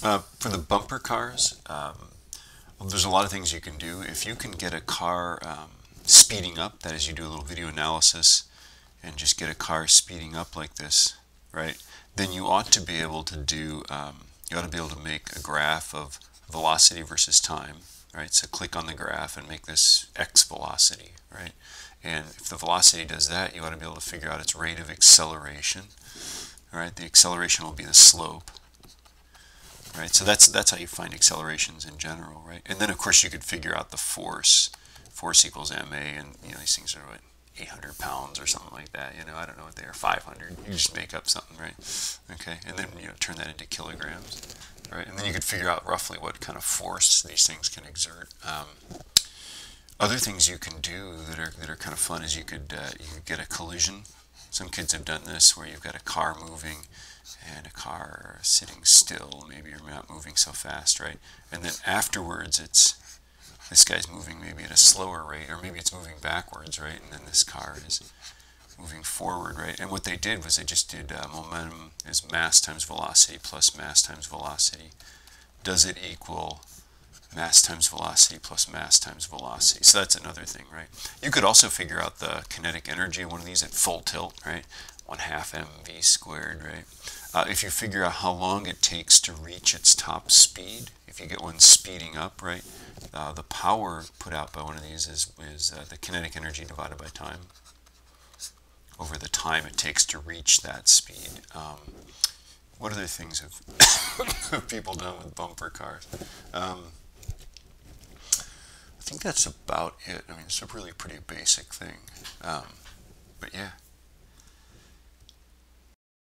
For the bumper cars, well, there's a lot of things you can do. If you can get a car speeding up, that is, you do a little video analysis and just get a car speeding up like this, right? Then you ought to be able to do, you ought to be able to make a graph of velocity versus time, right? So click on the graph and make this x velocity, right? And if the velocity does that, you ought to be able to figure out its rate of acceleration, right? The acceleration will be the slope. Right, so that's how you find accelerations in general, right? And then of course you could figure out the force. Force equals ma, and these things are what, 800 pounds or something like that. I don't know what they are, 500. You just make up something, right? Okay, and then turn that into kilograms, right? And then you could figure out roughly what kind of force these things can exert. Other things you can do that are kind of fun is you could get a collision. Some kids have done this where you've got a car moving and a car sitting still, maybe you're not moving so fast, right? And then afterwards this guy's moving maybe at a slower rate, or maybe it's moving backwards, right? And then this car is moving forward, right? And what they did was they just did momentum is mass times velocity plus mass times velocity. Does it equal mass times velocity plus mass times velocity? So that's another thing, right? You could also figure out the kinetic energy of one of these at full tilt, right? 1/2 mv squared, right? If you figure out how long it takes to reach its top speed, if you get one speeding up, right, the power put out by one of these is the kinetic energy divided by time over the time it takes to reach that speed. What other things have people done with bumper cars? I think that's about it. I mean, it's a really pretty basic thing. But yeah.